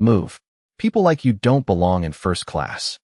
Move. People like you don't belong in first class."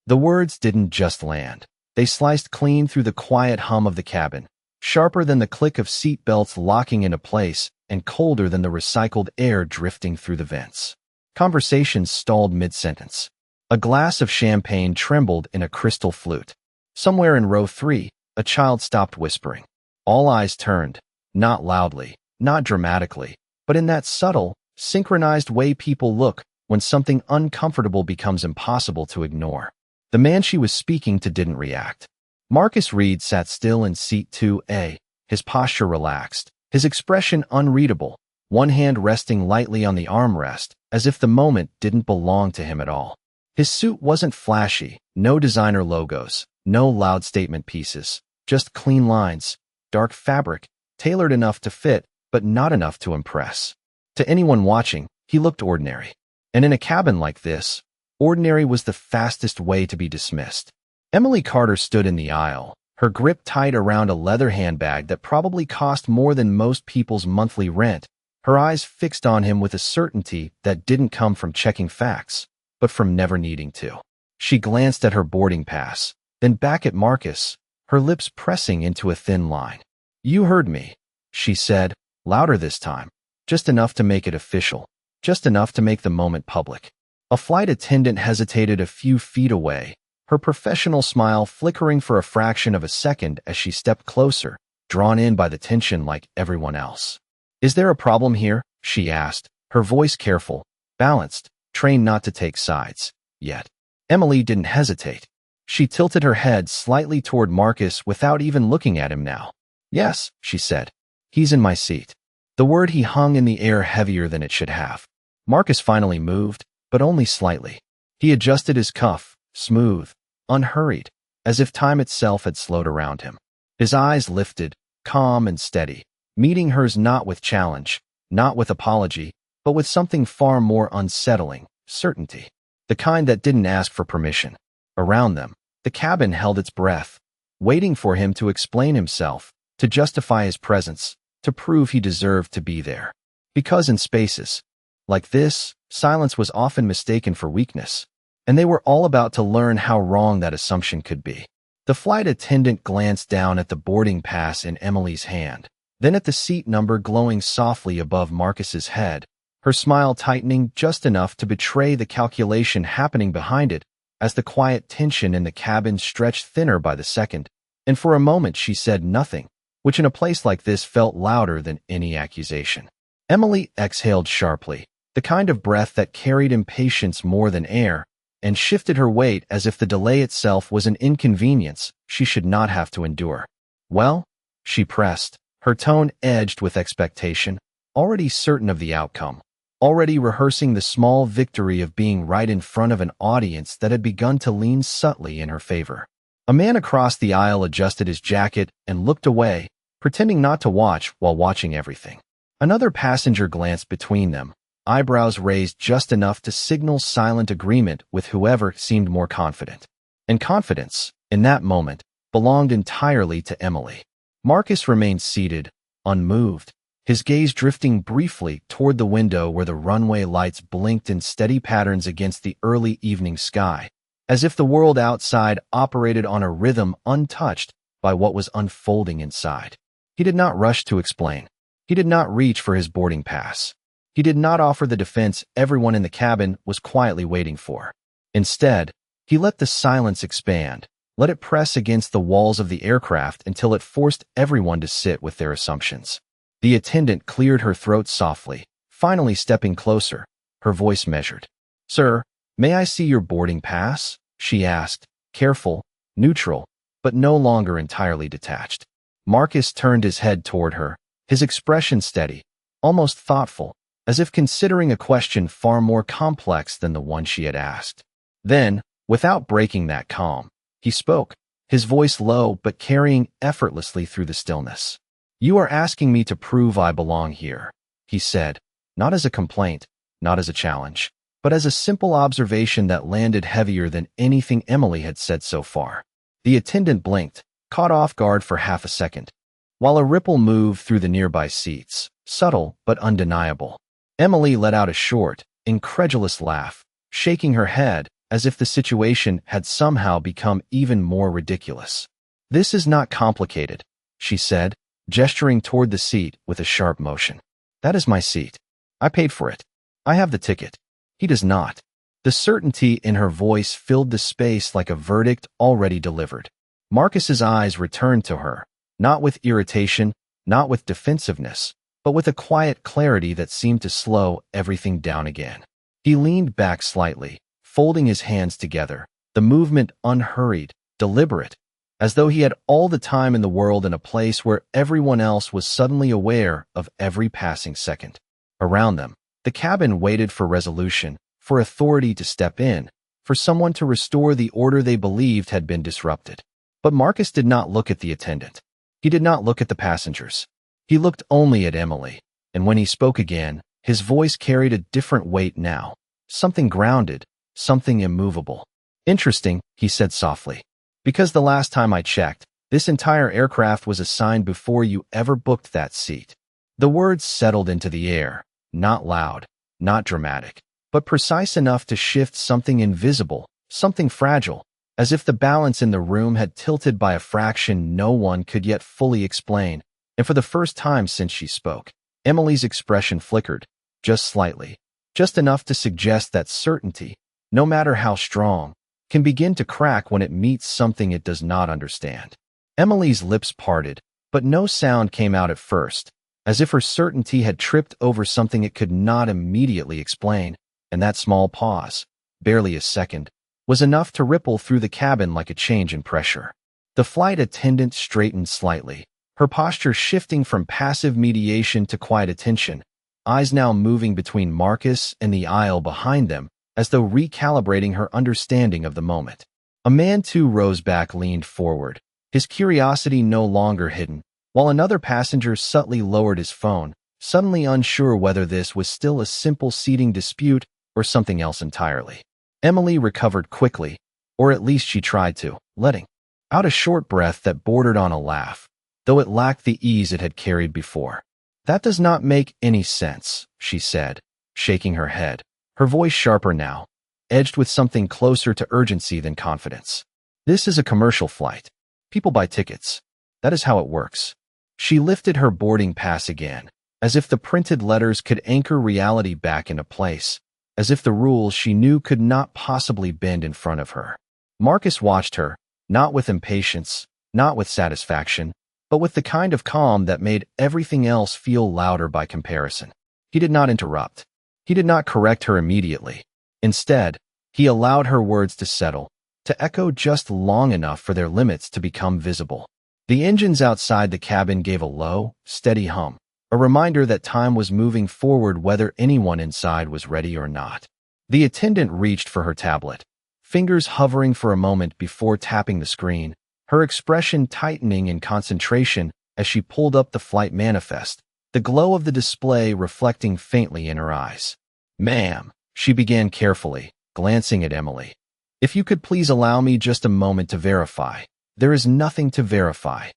The words didn't just land. They sliced clean through the quiet hum of the cabin, sharper than the click of seat belts locking into place and colder than the recycled air drifting through the vents. Conversations stalled mid-sentence. A glass of champagne trembled in a crystal flute. Somewhere in row 3, a child stopped whispering. All eyes turned, not loudly, not dramatically, but in that subtle, synchronized way people look when something uncomfortable becomes impossible to ignore. The man she was speaking to didn't react. Marcus Reed sat still in seat 2A, his posture relaxed, his expression unreadable, one hand resting lightly on the armrest, as if the moment didn't belong to him at all. His suit wasn't flashy, no designer logos, no loud statement pieces, just clean lines, dark fabric, tailored enough to fit, but not enough to impress. To anyone watching, he looked ordinary. And in a cabin like this, ordinary was the fastest way to be dismissed. Emily Carter stood in the aisle, her grip tight around a leather handbag that probably cost more than most people's monthly rent, her eyes fixed on him with a certainty that didn't come from checking facts, but from never needing to. She glanced at her boarding pass, then back at Marcus, her lips pressing into a thin line. "You heard me," she said, louder this time, just enough to make it official, just enough to make the moment public. A flight attendant hesitated a few feet away, her professional smile flickering for a fraction of a second as she stepped closer, drawn in by the tension like everyone else. "Is there a problem here?" she asked, her voice careful, balanced, trained not to take sides. Yet, Emily didn't hesitate. She tilted her head slightly toward Marcus without even looking at him now. "Yes," she said. "He's in my seat." The word he hung in the air heavier than it should have. Marcus finally moved, but only slightly. He adjusted his cuff, smooth, unhurried, as if time itself had slowed around him. His eyes lifted, calm and steady, meeting hers not with challenge, not with apology, but with something far more unsettling, certainty. The kind that didn't ask for permission. Around them, the cabin held its breath, waiting for him to explain himself, to justify his presence, to prove he deserved to be there. Because in spaces like this, silence was often mistaken for weakness, and they were all about to learn how wrong that assumption could be. The flight attendant glanced down at the boarding pass in Emily's hand, then at the seat number glowing softly above Marcus's head, her smile tightening just enough to betray the calculation happening behind it as the quiet tension in the cabin stretched thinner by the second, and for a moment she said nothing, which in a place like this felt louder than any accusation. Emily exhaled sharply, the kind of breath that carried impatience more than air, and shifted her weight as if the delay itself was an inconvenience she should not have to endure. "Well?" she pressed, her tone edged with expectation, already certain of the outcome, already rehearsing the small victory of being right in front of an audience that had begun to lean subtly in her favor. A man across the aisle adjusted his jacket and looked away, pretending not to watch while watching everything. Another passenger glanced between them, eyebrows raised just enough to signal silent agreement with whoever seemed more confident. And confidence, in that moment, belonged entirely to Emily. Marcus remained seated, unmoved, his gaze drifting briefly toward the window where the runway lights blinked in steady patterns against the early evening sky, as if the world outside operated on a rhythm untouched by what was unfolding inside. He did not rush to explain. He did not reach for his boarding pass. He did not offer the defense everyone in the cabin was quietly waiting for. Instead, he let the silence expand, let it press against the walls of the aircraft until it forced everyone to sit with their assumptions. The attendant cleared her throat softly, finally stepping closer, her voice measured. "Sir, may I see your boarding pass?" she asked, careful, neutral, but no longer entirely detached. Marcus turned his head toward her, his expression steady, almost thoughtful, as if considering a question far more complex than the one she had asked. Then, without breaking that calm, he spoke, his voice low but carrying effortlessly through the stillness. "You are asking me to prove I belong here," he said, not as a complaint, not as a challenge, but as a simple observation that landed heavier than anything Emily had said so far. The attendant blinked, caught off guard for half a second, while a ripple moved through the nearby seats, subtle but undeniable. Emily let out a short, incredulous laugh, shaking her head as if the situation had somehow become even more ridiculous. "This is not complicated," she said, gesturing toward the seat with a sharp motion. "That is my seat. I paid for it. I have the ticket. He does not." The certainty in her voice filled the space like a verdict already delivered. Marcus's eyes returned to her, not with irritation, not with defensiveness, but with a quiet clarity that seemed to slow everything down again. He leaned back slightly, folding his hands together, the movement unhurried, deliberate, as though he had all the time in the world in a place where everyone else was suddenly aware of every passing second. Around them, the cabin waited for resolution, for authority to step in, for someone to restore the order they believed had been disrupted. But Marcus did not look at the attendant. He did not look at the passengers. He looked only at Emily, and when he spoke again, his voice carried a different weight now, something grounded, something immovable. "Interesting," he said softly. "Because the last time I checked, this entire aircraft was assigned before you ever booked that seat." The words settled into the air, not loud, not dramatic, but precise enough to shift something invisible, something fragile, as if the balance in the room had tilted by a fraction no one could yet fully explain. And for the first time since she spoke, Emily's expression flickered, just slightly, just enough to suggest that certainty, no matter how strong, can begin to crack when it meets something it does not understand. Emily's lips parted, but no sound came out at first, as if her certainty had tripped over something it could not immediately explain, and that small pause, barely a second, was enough to ripple through the cabin like a change in pressure. The flight attendant straightened slightly, her posture shifting from passive mediation to quiet attention, eyes now moving between Marcus and the aisle behind them, as though recalibrating her understanding of the moment. A man too rose back, leaned forward, his curiosity no longer hidden, while another passenger subtly lowered his phone, suddenly unsure whether this was still a simple seating dispute or something else entirely. Emily recovered quickly, or at least she tried to, letting out a short breath that bordered on a laugh, though it lacked the ease it had carried before. "That does not make any sense," she said, shaking her head, her voice sharper now, edged with something closer to urgency than confidence. "This is a commercial flight. People buy tickets. That is how it works." She lifted her boarding pass again, as if the printed letters could anchor reality back into place, as if the rules she knew could not possibly bend in front of her. Marcus watched her, not with impatience, not with satisfaction, but with the kind of calm that made everything else feel louder by comparison. He did not interrupt. He did not correct her immediately. Instead, he allowed her words to settle, to echo just long enough for their limits to become visible. The engines outside the cabin gave a low, steady hum, a reminder that time was moving forward whether anyone inside was ready or not. The attendant reached for her tablet, fingers hovering for a moment before tapping the screen, her expression tightening in concentration as she pulled up the flight manifest, the glow of the display reflecting faintly in her eyes. "Ma'am," she began carefully, glancing at Emily. "If you could please allow me just a moment to verify." "There is nothing to verify."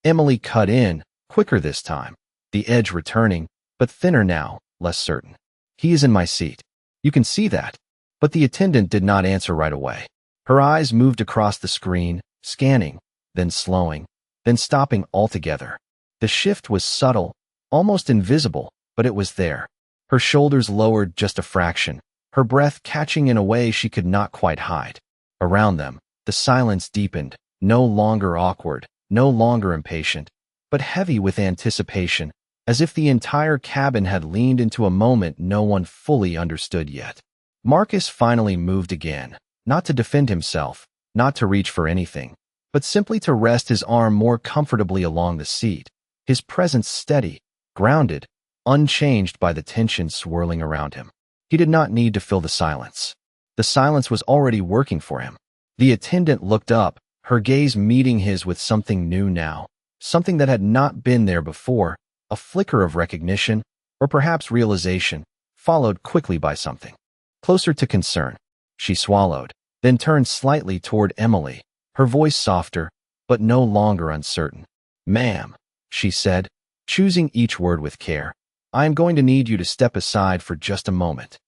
Emily cut in, quicker this time, the edge returning, but thinner now, less certain. "He is in my seat. You can see that." But the attendant did not answer right away. Her eyes moved across the screen, scanning, then slowing, then stopping altogether. The shift was subtle, almost invisible, but it was there. Her shoulders lowered just a fraction, her breath catching in a way she could not quite hide. Around them, the silence deepened, no longer awkward, no longer impatient, but heavy with anticipation, as if the entire cabin had leaned into a moment no one fully understood yet. Marcus finally moved again, not to defend himself, not to reach for anything, but simply to rest his arm more comfortably along the seat, his presence steady, grounded, unchanged by the tension swirling around him. He did not need to fill the silence. The silence was already working for him. The attendant looked up, her gaze meeting his with something new now, something that had not been there before, a flicker of recognition, or perhaps realization, followed quickly by something closer to concern. She swallowed, then turned slightly toward Emily, her voice softer, but no longer uncertain. "Ma'am," she said, choosing each word with care, "I am going to need you to step aside for just a moment."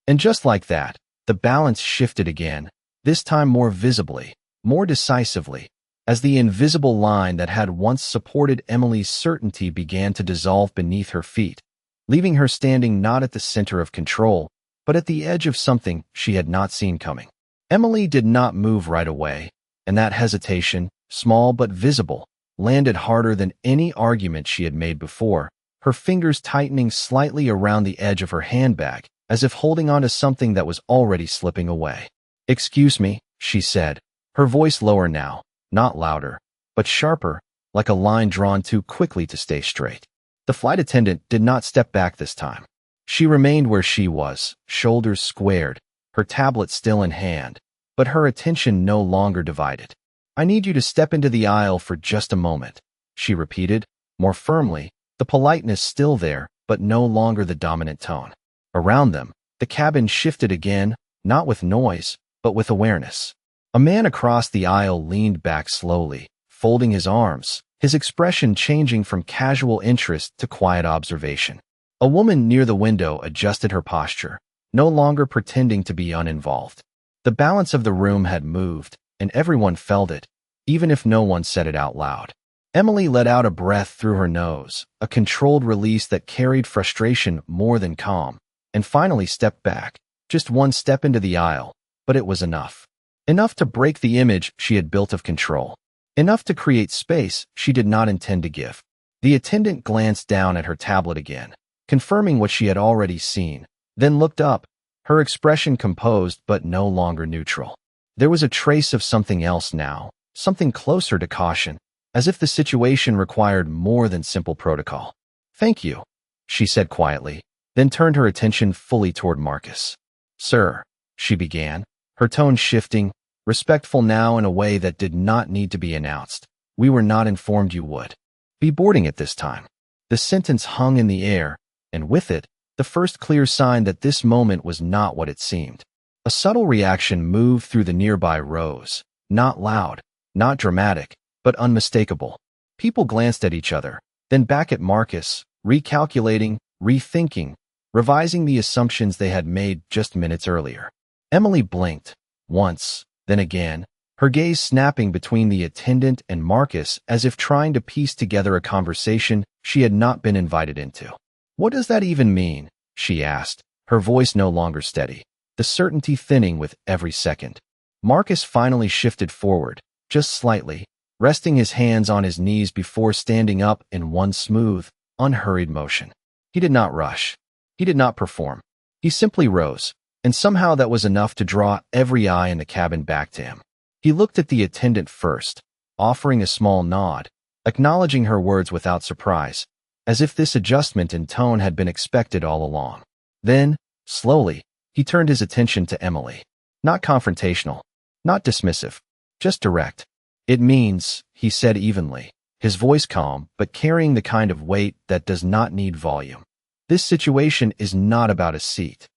And just like that, the balance shifted again, this time more visibly, more decisively, as the invisible line that had once supported Emily's certainty began to dissolve beneath her feet, leaving her standing not at the center of control, but at the edge of something she had not seen coming. Emily did not move right away, and that hesitation, small but visible, landed harder than any argument she had made before, her fingers tightening slightly around the edge of her handbag, as if holding on to something that was already slipping away. "Excuse me," she said, her voice lower now, not louder, but sharper, like a line drawn too quickly to stay straight. The flight attendant did not step back this time. She remained where she was, shoulders squared, her tablet still in hand, but her attention no longer divided. "I need you to step into the aisle for just a moment," she repeated, more firmly, the politeness still there, but no longer the dominant tone. Around them, the cabin shifted again, not with noise, but with awareness. A man across the aisle leaned back slowly, folding his arms, his expression changing from casual interest to quiet observation. A woman near the window adjusted her posture, no longer pretending to be uninvolved. The balance of the room had moved, and everyone felt it, even if no one said it out loud. Emily let out a breath through her nose, a controlled release that carried frustration more than calm, and finally stepped back, just one step into the aisle, but it was enough. Enough to break the image she had built of control. Enough to create space she did not intend to give. The attendant glanced down at her tablet again, confirming what she had already seen, then looked up, her expression composed but no longer neutral. There was a trace of something else now, something closer to caution, as if the situation required more than simple protocol. "Thank you," she said quietly, then turned her attention fully toward Marcus. "Sir," she began, her tone shifting, respectful now in a way that did not need to be announced. "We were not informed you would be boarding at this time." The sentence hung in the air, and with it, the first clear sign that this moment was not what it seemed. A subtle reaction moved through the nearby rows, not loud, not dramatic, but unmistakable. People glanced at each other, then back at Marcus, recalculating, rethinking, revising the assumptions they had made just minutes earlier. Emily blinked, once, then again, her gaze snapping between the attendant and Marcus as if trying to piece together a conversation she had not been invited into. "What does that even mean?" she asked, her voice no longer steady, the certainty thinning with every second. Marcus finally shifted forward, just slightly, resting his hands on his knees before standing up in one smooth, unhurried motion. He did not rush. He did not perform. He simply rose, and somehow that was enough to draw every eye in the cabin back to him. He looked at the attendant first, offering a small nod, acknowledging her words without surprise, as if this adjustment in tone had been expected all along. Then, slowly, he turned his attention to Emily. Not confrontational, not dismissive, just direct. "It means," he said evenly, his voice calm but carrying the kind of weight that does not need volume. "This situation is not about a seat."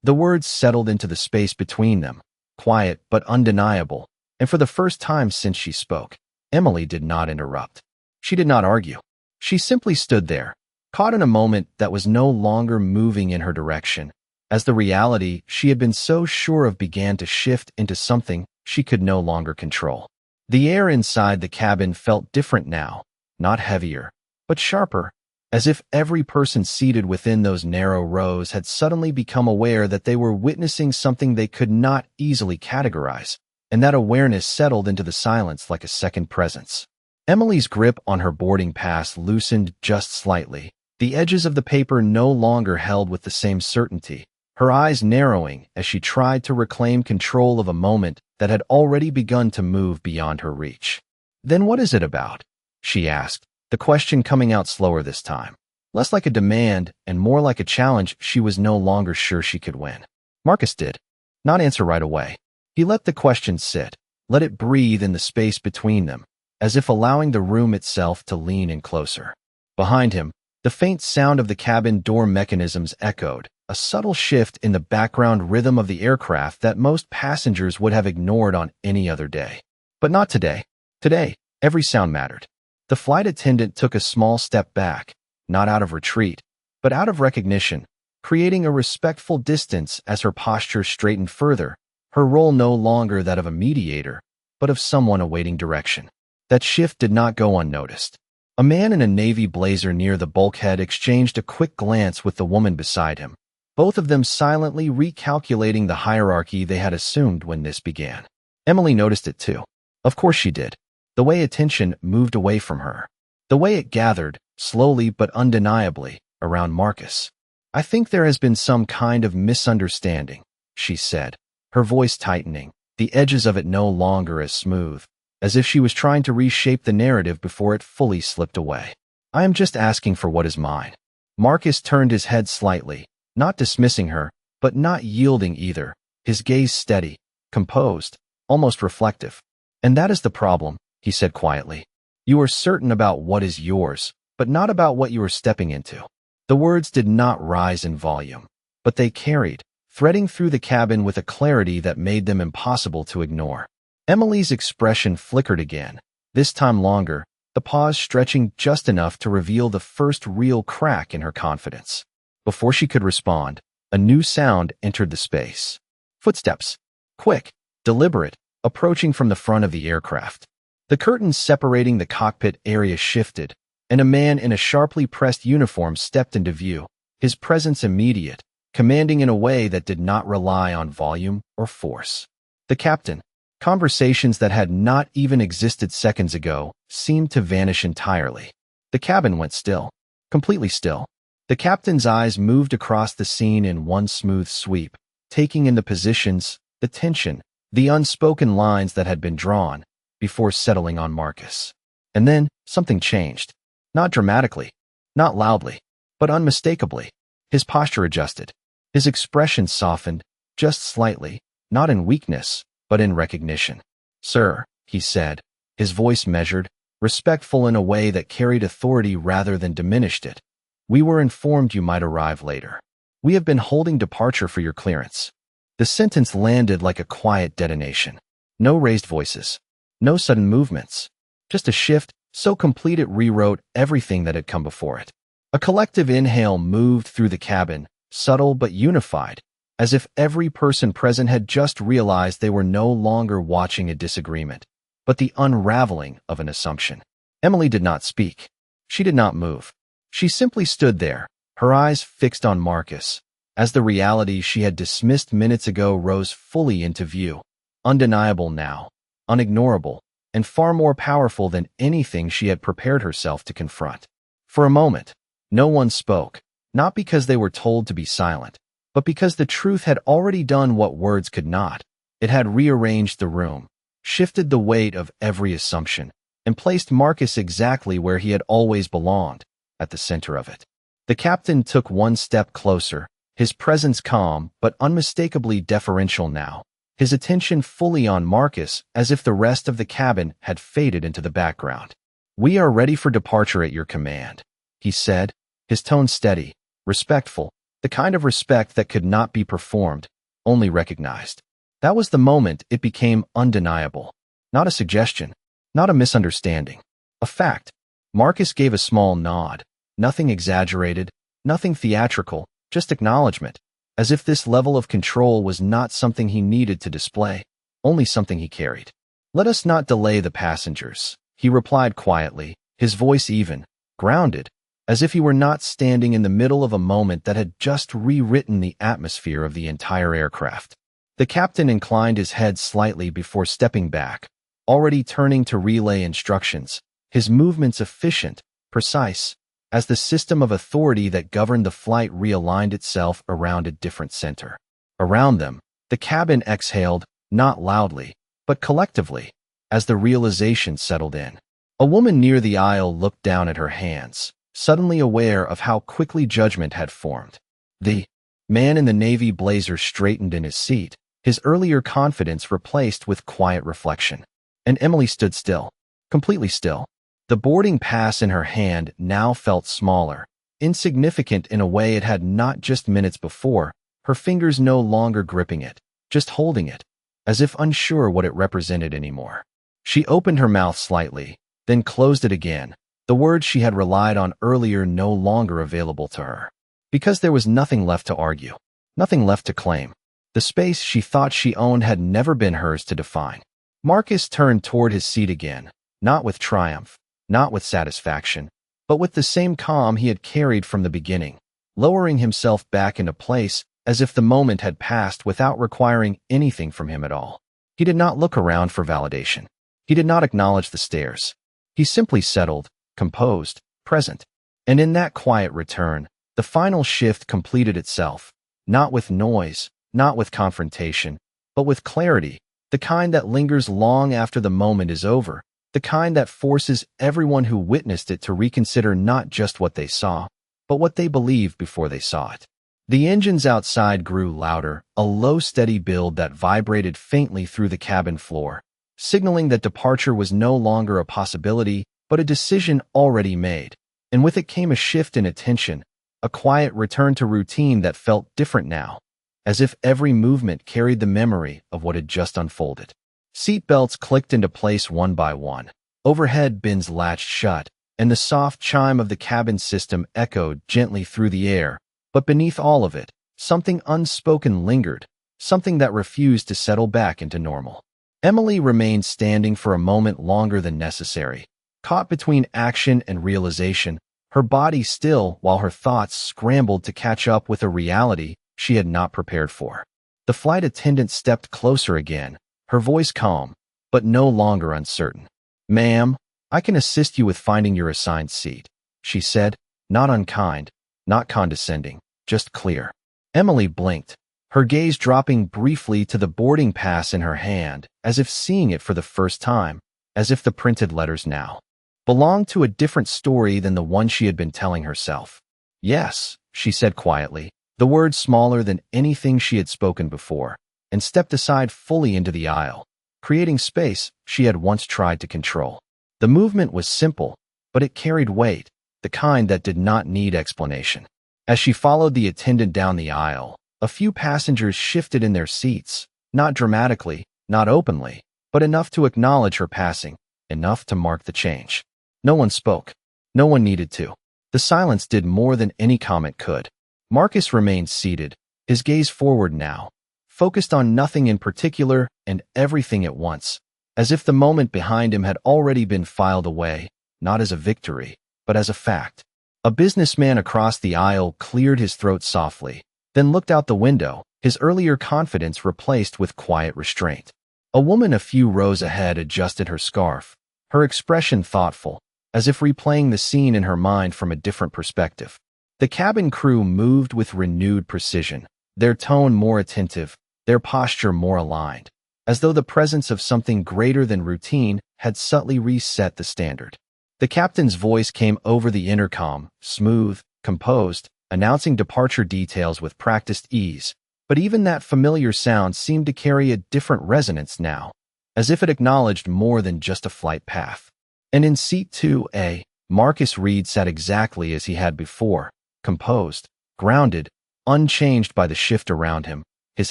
The words settled into the space between them, quiet but undeniable, and for the first time since she spoke, Emily did not interrupt. She did not argue. She simply stood there, caught in a moment that was no longer moving in her direction, as the reality she had been so sure of began to shift into something she could no longer control. The air inside the cabin felt different now, not heavier, but sharper, as if every person seated within those narrow rows had suddenly become aware that they were witnessing something they could not easily categorize, and that awareness settled into the silence like a second presence. Emily's grip on her boarding pass loosened just slightly, the edges of the paper no longer held with the same certainty, her eyes narrowing as she tried to reclaim control of a moment that had already begun to move beyond her reach. "Then what is it about?" she asked, the question coming out slower this time, less like a demand and more like a challenge she was no longer sure she could win. Marcus did not answer right away. He let the question sit, let it breathe in the space between them, as if allowing the room itself to lean in closer. Behind him, the faint sound of the cabin door mechanisms echoed, a subtle shift in the background rhythm of the aircraft that most passengers would have ignored on any other day. But not today. Today, every sound mattered. The flight attendant took a small step back, not out of retreat, but out of recognition, creating a respectful distance as her posture straightened further, her role no longer that of a mediator, but of someone awaiting direction. That shift did not go unnoticed. A man in a navy blazer near the bulkhead exchanged a quick glance with the woman beside him, both of them silently recalculating the hierarchy they had assumed when this began. Emily noticed it too. Of course she did. The way attention moved away from her. The way it gathered, slowly but undeniably, around Marcus. "I think there has been some kind of misunderstanding," she said, her voice tightening, the edges of it no longer as smooth, as if she was trying to reshape the narrative before it fully slipped away. "I am just asking for what is mine." Marcus turned his head slightly, not dismissing her, but not yielding either, his gaze steady, composed, almost reflective. "And that is the problem," he said quietly. "You are certain about what is yours, but not about what you are stepping into." The words did not rise in volume, but they carried, threading through the cabin with a clarity that made them impossible to ignore. Emily's expression flickered again, this time longer, the pause stretching just enough to reveal the first real crack in her confidence. Before she could respond, a new sound entered the space. Footsteps. Quick, deliberate, approaching from the front of the aircraft. The curtains separating the cockpit area shifted, and a man in a sharply pressed uniform stepped into view, his presence immediate, commanding in a way that did not rely on volume or force. The captain. Conversations that had not even existed seconds ago seemed to vanish entirely. The cabin went still, completely still. The captain's eyes moved across the scene in one smooth sweep, taking in the positions, the tension, the unspoken lines that had been drawn, before settling on Marcus. And then, something changed. Not dramatically, not loudly, but unmistakably. His posture adjusted. His expression softened, just slightly, not in weakness, but in recognition. "Sir," he said, his voice measured, respectful in a way that carried authority rather than diminished it. "We were informed you might arrive later. We have been holding departure for your clearance." The sentence landed like a quiet detonation. No raised voices. No sudden movements. Just a shift, so complete it rewrote everything that had come before it. A collective inhale moved through the cabin, subtle but unified, as if every person present had just realized they were no longer watching a disagreement, but the unraveling of an assumption. Emily did not speak. She did not move. She simply stood there, her eyes fixed on Marcus, as the reality she had dismissed minutes ago rose fully into view, undeniable now, unignorable, and far more powerful than anything she had prepared herself to confront. For a moment, no one spoke, not because they were told to be silent, but because the truth had already done what words could not. It had rearranged the room, shifted the weight of every assumption, and placed Marcus exactly where he had always belonged, at the center of it. The captain took one step closer, his presence calm but unmistakably deferential now, his attention fully on Marcus as if the rest of the cabin had faded into the background. "We are ready for departure at your command," he said, his tone steady, respectful, the kind of respect that could not be performed, only recognized. That was the moment it became undeniable. Not a suggestion, not a misunderstanding. A fact. Marcus gave a small nod, nothing exaggerated, nothing theatrical, just acknowledgement, as if this level of control was not something he needed to display, only something he carried. "Let us not delay the passengers," he replied quietly, his voice even, grounded, as if he were not standing in the middle of a moment that had just rewritten the atmosphere of the entire aircraft. The captain inclined his head slightly before stepping back, already turning to relay instructions, his movements efficient, precise, as the system of authority that governed the flight realigned itself around a different center. Around them, the cabin exhaled, not loudly, but collectively, as the realization settled in. A woman near the aisle looked down at her hands, suddenly aware of how quickly judgment had formed. The man in the navy blazer straightened in his seat, his earlier confidence replaced with quiet reflection. And Emily stood still, completely still. The boarding pass in her hand now felt smaller, insignificant in a way it had not just minutes before, her fingers no longer gripping it, just holding it, as if unsure what it represented anymore. She opened her mouth slightly, then closed it again, the words she had relied on earlier no longer available to her. Because there was nothing left to argue, nothing left to claim. The space she thought she owned had never been hers to define. Marcus turned toward his seat again, not with triumph, not with satisfaction, but with the same calm he had carried from the beginning, lowering himself back into place as if the moment had passed without requiring anything from him at all. He did not look around for validation. He did not acknowledge the stares. He simply settled, composed, present. And in that quiet return, the final shift completed itself, not with noise, not with confrontation, but with clarity, the kind that lingers long after the moment is over, the kind that forces everyone who witnessed it to reconsider not just what they saw, but what they believed before they saw it. The engines outside grew louder, a low, steady build that vibrated faintly through the cabin floor, signaling that departure was no longer a possibility, but a decision already made. And with it came a shift in attention, a quiet return to routine that felt different now, as if every movement carried the memory of what had just unfolded. Seat belts clicked into place one by one. Overhead bins latched shut, and the soft chime of the cabin system echoed gently through the air. But beneath all of it, something unspoken lingered, something that refused to settle back into normal. Emily remained standing for a moment longer than necessary, caught between action and realization, her body still while her thoughts scrambled to catch up with a reality she had not prepared for. The flight attendant stepped closer again, her voice calm, but no longer uncertain. "Ma'am, I can assist you with finding your assigned seat," she said, not unkind, not condescending, just clear. Emily blinked, her gaze dropping briefly to the boarding pass in her hand, as if seeing it for the first time, as if the printed letters now belonged to a different story than the one she had been telling herself. "Yes," she said quietly, the words smaller than anything she had spoken before, and stepped aside fully into the aisle, creating space she had once tried to control. The movement was simple, but it carried weight, the kind that did not need explanation. As she followed the attendant down the aisle, a few passengers shifted in their seats, not dramatically, not openly, but enough to acknowledge her passing, enough to mark the change. No one spoke. No one needed to. The silence did more than any comment could. Marcus remained seated, his gaze forward now, focused on nothing in particular and everything at once, as if the moment behind him had already been filed away, not as a victory, but as a fact. A businessman across the aisle cleared his throat softly, then looked out the window, his earlier confidence replaced with quiet restraint. A woman a few rows ahead adjusted her scarf, her expression thoughtful, as if replaying the scene in her mind from a different perspective. The cabin crew moved with renewed precision, their tone more attentive, their posture more aligned, as though the presence of something greater than routine had subtly reset the standard. The captain's voice came over the intercom, smooth, composed, announcing departure details with practiced ease, but even that familiar sound seemed to carry a different resonance now, as if it acknowledged more than just a flight path. And in seat 2A, Marcus Reed sat exactly as he had before, composed, grounded, unchanged by the shift around him, his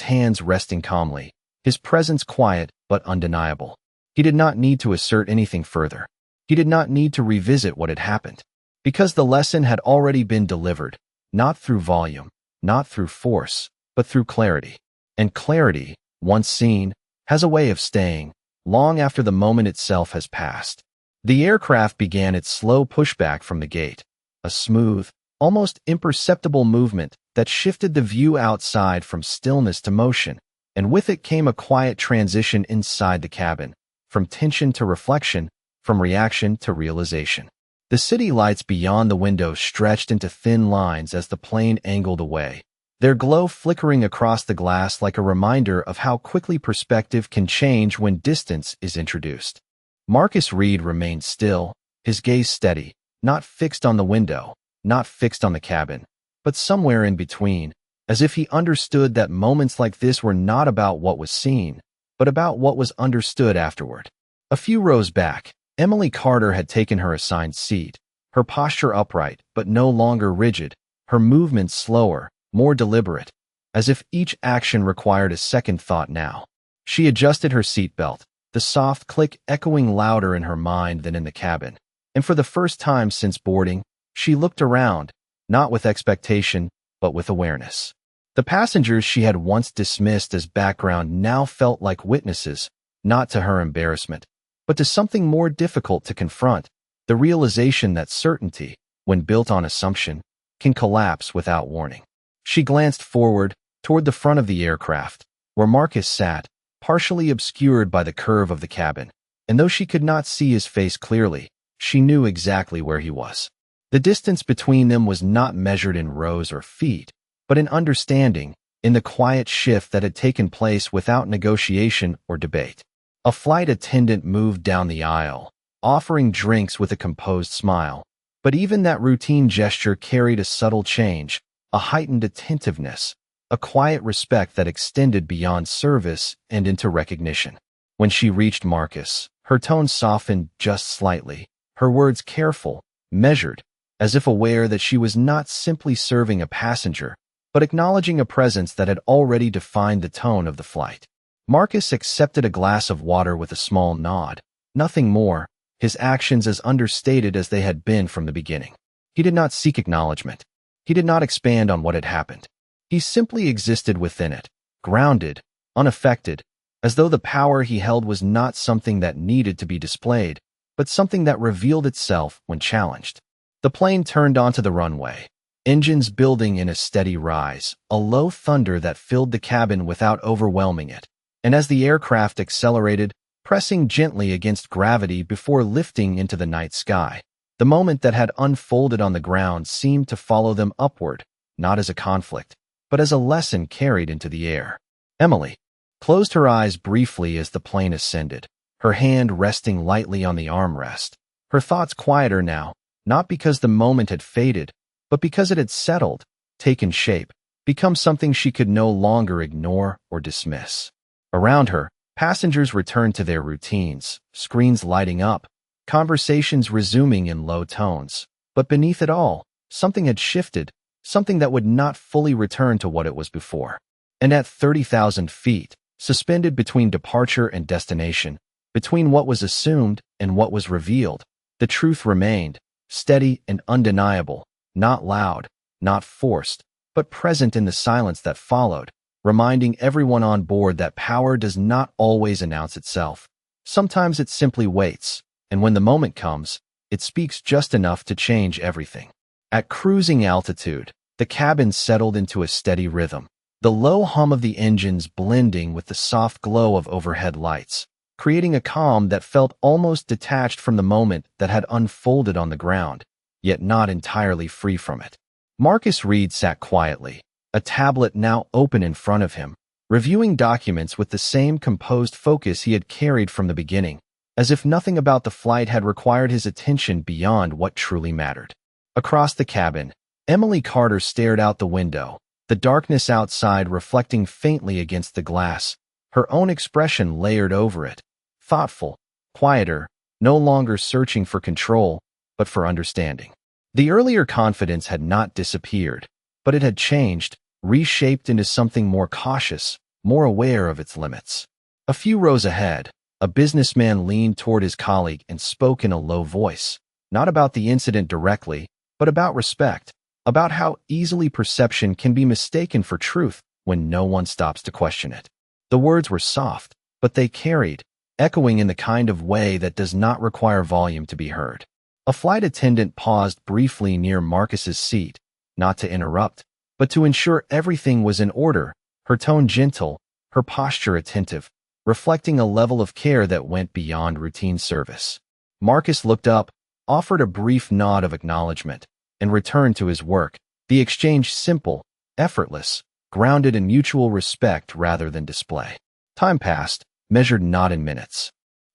hands resting calmly, his presence quiet but undeniable. He did not need to assert anything further. He did not need to revisit what had happened, because the lesson had already been delivered, not through volume, not through force, but through clarity. And clarity, once seen, has a way of staying, long after the moment itself has passed. The aircraft began its slow pushback from the gate, a smooth, almost imperceptible movement that shifted the view outside from stillness to motion, and with it came a quiet transition inside the cabin, from tension to reflection, from reaction to realization. The city lights beyond the window stretched into thin lines as the plane angled away, their glow flickering across the glass like a reminder of how quickly perspective can change when distance is introduced. Marcus Reed remained still, his gaze steady, not fixed on the window, not fixed on the cabin, but somewhere in between, as if he understood that moments like this were not about what was seen, but about what was understood afterward. A few rows back, Emily Carter had taken her assigned seat, her posture upright but no longer rigid, her movements slower, more deliberate, as if each action required a second thought now. She adjusted her seatbelt, the soft click echoing louder in her mind than in the cabin, and for the first time since boarding, she looked around, not with expectation, but with awareness. The passengers she had once dismissed as background now felt like witnesses, not to her embarrassment, but to something more difficult to confront, the realization that certainty, when built on assumption, can collapse without warning. She glanced forward, toward the front of the aircraft, where Marcus sat, partially obscured by the curve of the cabin, and though she could not see his face clearly, she knew exactly where he was. The distance between them was not measured in rows or feet, but in understanding, in the quiet shift that had taken place without negotiation or debate. A flight attendant moved down the aisle, offering drinks with a composed smile, but even that routine gesture carried a subtle change, a heightened attentiveness, a quiet respect that extended beyond service and into recognition. When she reached Marcus, her tone softened just slightly, her words careful, measured, as if aware that she was not simply serving a passenger, but acknowledging a presence that had already defined the tone of the flight. Marcus accepted a glass of water with a small nod, nothing more, his actions as understated as they had been from the beginning. He did not seek acknowledgement. He did not expand on what had happened. He simply existed within it, grounded, unaffected, as though the power he held was not something that needed to be displayed, but something that revealed itself when challenged. The plane turned onto the runway, engines building in a steady rise, a low thunder that filled the cabin without overwhelming it, and as the aircraft accelerated, pressing gently against gravity before lifting into the night sky, the moment that had unfolded on the ground seemed to follow them upward, not as a conflict, but as a lesson carried into the air. Emily closed her eyes briefly as the plane ascended, her hand resting lightly on the armrest, her thoughts quieter now, not because the moment had faded, but because it had settled, taken shape, become something she could no longer ignore or dismiss. Around her, passengers returned to their routines, screens lighting up, conversations resuming in low tones. But beneath it all, something had shifted, something that would not fully return to what it was before. And at 30,000 feet, suspended between departure and destination, between what was assumed and what was revealed, the truth remained, steady and undeniable, not loud, not forced, but present in the silence that followed, reminding everyone on board that power does not always announce itself. Sometimes it simply waits, and when the moment comes, it speaks just enough to change everything. At cruising altitude, the cabin settled into a steady rhythm, the low hum of the engines blending with the soft glow of overhead lights, creating a calm that felt almost detached from the moment that had unfolded on the ground, yet not entirely free from it. Marcus Reed sat quietly, a tablet now open in front of him, reviewing documents with the same composed focus he had carried from the beginning, as if nothing about the flight had required his attention beyond what truly mattered. Across the cabin, Emily Carter stared out the window, the darkness outside reflecting faintly against the glass, her own expression layered over it, thoughtful, quieter, no longer searching for control, but for understanding. The earlier confidence had not disappeared, but it had changed, reshaped into something more cautious, more aware of its limits. A few rows ahead, a businessman leaned toward his colleague and spoke in a low voice, not about the incident directly, but about respect, about how easily perception can be mistaken for truth when no one stops to question it. The words were soft, but they carried, echoing in the kind of way that does not require volume to be heard. A flight attendant paused briefly near Marcus's seat, not to interrupt, but to ensure everything was in order, her tone gentle, her posture attentive, reflecting a level of care that went beyond routine service. Marcus looked up, offered a brief nod of acknowledgement, and returned to his work, the exchange simple, effortless, grounded in mutual respect rather than display. Time passed, measured not in minutes,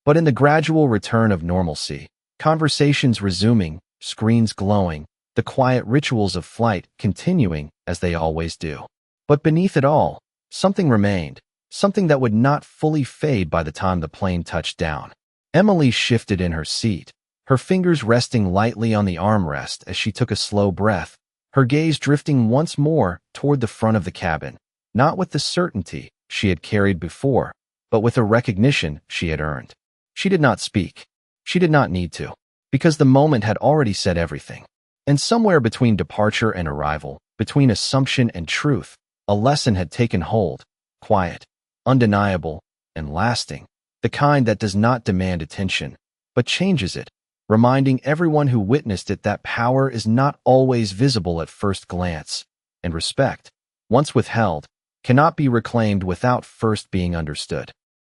but in the gradual return of normalcy, conversations resuming, screens glowing, the quiet rituals of flight continuing as they always do. But beneath it all, something remained, something that would not fully fade by the time the plane touched down. Emily shifted in her seat, her fingers resting lightly on the armrest as she took a slow breath, her gaze drifting once more toward the front of the cabin, not with the certainty she had carried before, but with a recognition she had earned. She did not speak. She did not need to, because the moment had already said everything. And somewhere between departure and arrival, Between assumption and truth, a lesson had taken hold, quiet, undeniable, and lasting, the kind that does not demand attention, but changes it, reminding everyone who witnessed it that power is not always visible at first glance, and respect, once withheld, cannot be reclaimed without first being understood.